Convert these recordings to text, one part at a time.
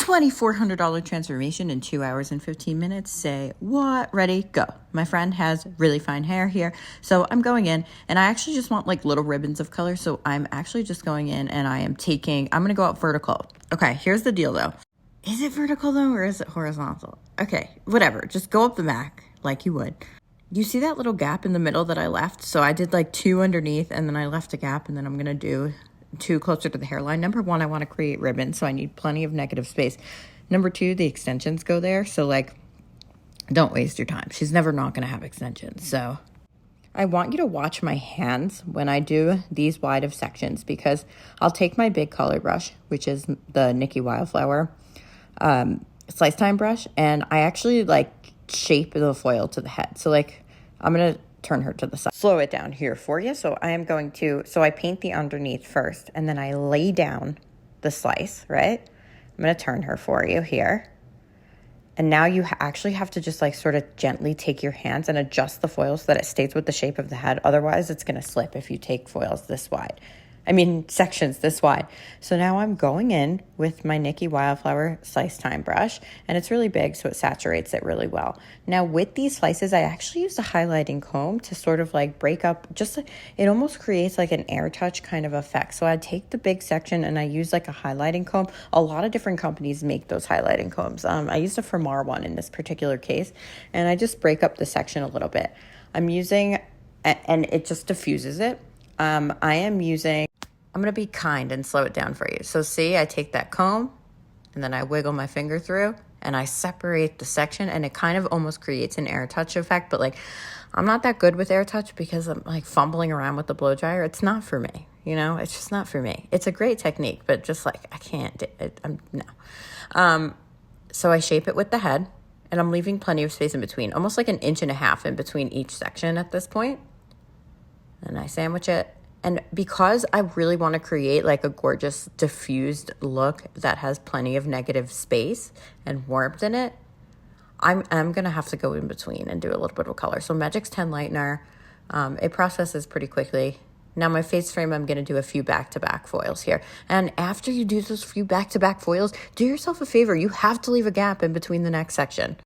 $2,400 transformation in 2 hours and 15 minutes. Say what? Ready? Go. My friend has really fine hair here. So I'm going in and I actually just want like little ribbons of color. So I'm actually just going in and I'm going to go up vertical. Okay, here's the deal though. Is it vertical though or is it horizontal? Okay, whatever. Just go up the back like you would. You see that little gap in the middle that I left? So I did like 2 underneath and then I left a gap and then I'm going to do 2 closer to the hairline. Number 1, I want to create ribbon, so I need plenty of negative space. Number 2, the extensions go there, so like, don't waste your time. She's never not going to have extensions. So I want you to watch my hands when I do these wide of sections, because I'll take my big color brush, which is the Nikki Wildflower slice time brush, and I actually like shape the foil to the head. So like, I'm going to turn her to the side. Slow it down here for you. So I paint the underneath first and then I lay down the slice, right? I'm going to turn her for you here. And now you actually have to just like sort of gently take your hands and adjust the foil so that it stays with the shape of the head. Otherwise it's going to slip if you take sections this wide. So now I'm going in with my Nikki Wildflower slice time brush, and it's really big, so it saturates it really well. Now with these slices, I actually use a highlighting comb to sort of like break up, it almost creates like an air touch kind of effect. So I take the big section and I use like a highlighting comb. A lot of different companies make those highlighting combs. I used a Fermar one in this particular case, and I just break up the section a little bit. And it just diffuses it. I'm going to be kind and slow it down for you. So see, I take that comb and then I wiggle my finger through and I separate the section, and it kind of almost creates an air touch effect. But like, I'm not that good with air touch because I'm like fumbling around with the blow dryer. It's not for me. It's just not for me. It's a great technique, but just like, I can't do it. No. So I shape it with the head, and I'm leaving plenty of space in between, almost like 1.5 inches in between each section at this point. And I sandwich it. And because I really want to create like a gorgeous diffused look that has plenty of negative space and warmth in it, I'm going to have to go in between and do a little bit of color. So Megix10 Lightener, it processes pretty quickly. Now my face frame, I'm going to do a few back-to-back foils here. And after you do those few back-to-back foils, do yourself a favor. You have to leave a gap in between the next section.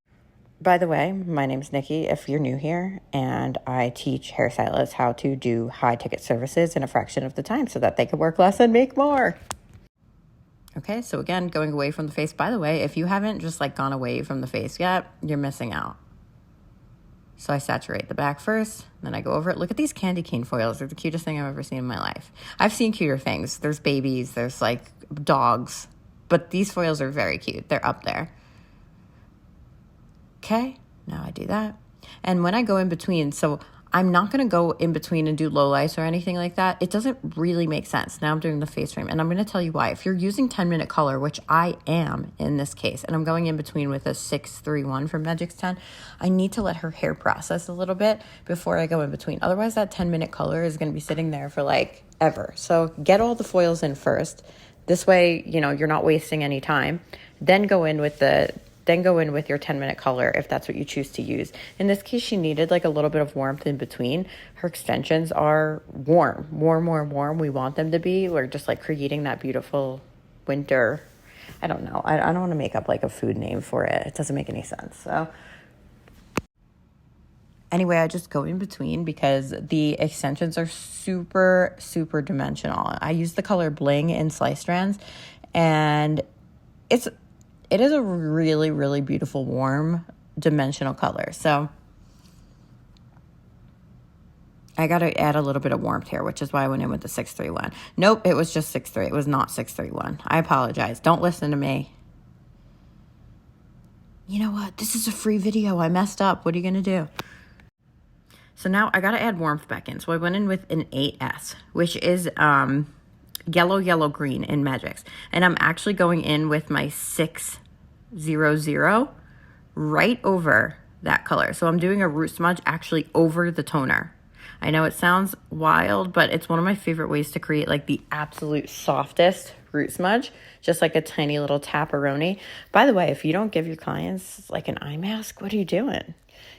By the way, my name's Nikki, if you're new here, and I teach hairstylists how to do high-ticket services in a fraction of the time so that they can work less and make more. Okay, so again, going away from the face. By the way, if you haven't just like gone away from the face yet, you're missing out. So I saturate the back first, then I go over it. Look at these candy cane foils. They're the cutest thing I've ever seen in my life. I've seen cuter things. There's babies, there's like dogs, but these foils are very cute. They're up there. Okay, now I do that. And when I go in between, so I'm not going to go in between and do low lights or anything like that. It doesn't really make sense. Now I'm doing the face frame, and I'm going to tell you why. If you're using 10-minute color, which I am in this case, and I'm going in between with a 631 from Megix10, I need to let her hair process a little bit before I go in between. Otherwise, that 10-minute color is going to be sitting there for like ever. So get all the foils in first. This way, you're not wasting any time. Then go in with your 10-minute color if that's what you choose to use. In this case, she needed like a little bit of warmth in between. Her extensions are warm. We want them to be. We're just like creating that beautiful winter. I don't know. I don't want to make up like a food name for it. It doesn't make any sense. So anyway, I just go in between because the extensions are super, super dimensional. I use the color Bling in Slice Strands, and it is a really, really beautiful, warm, dimensional color. So I got to add a little bit of warmth here, which is why I went in with the 631. Nope, it was just 6.3. It was not 631. I apologize. Don't listen to me. You know what? This is a free video. I messed up. What are you going to do? So now I got to add warmth back in. So I went in with an 8S, which is yellow, green in Megix. And I'm actually going in with my 600 right over that color. So I'm doing a root smudge actually over the toner. I know it sounds wild, but it's one of my favorite ways to create like the absolute softest root smudge, just like a tiny little tapperoni. By the way, if you don't give your clients like an eye mask, what are you doing?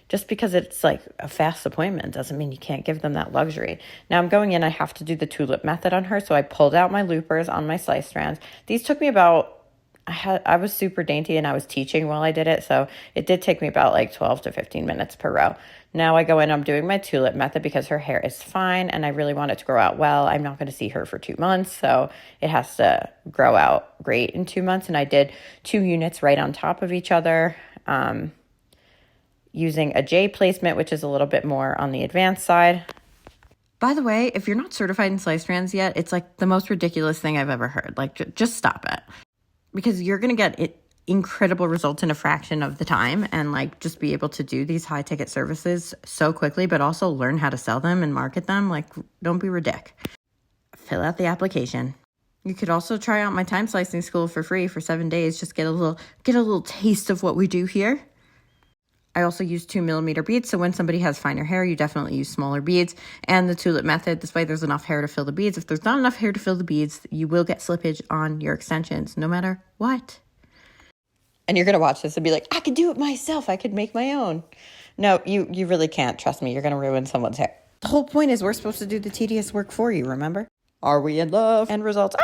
Just because it's like a fast appointment doesn't mean you can't give them that luxury. Now I'm going in, I have to do the tulip method on her. So I pulled out my loopers on my slice strands. These took me about I was super dainty and I was teaching while I did it. So it did take me about like 12 to 15 minutes per row. Now I go in, I'm doing my tulip method because her hair is fine and I really want it to grow out well. I'm not going to see her for 2 months. So it has to grow out great in 2 months. And I did 2 units right on top of each other, using a J placement, which is a little bit more on the advanced side. By the way, if you're not certified in slice strands yet, it's like the most ridiculous thing I've ever heard. Like, just stop it. Because you're going to get incredible results in a fraction of the time and like just be able to do these high ticket services so quickly, but also learn how to sell them and market them. Like, don't be ridiculous. Fill out the application. You could also try out my time slicing school for free for 7 days. Just get a little taste of what we do here. I also use 2mm beads, so when somebody has finer hair, you definitely use smaller beads. And the tulip method, this way there's enough hair to fill the beads. If there's not enough hair to fill the beads, you will get slippage on your extensions, no matter what. And you're going to watch this and be like, I could do it myself. I could make my own. No, you really can't. Trust me, you're going to ruin someone's hair. The whole point is we're supposed to do the tedious work for you, remember? Are we in love? End results.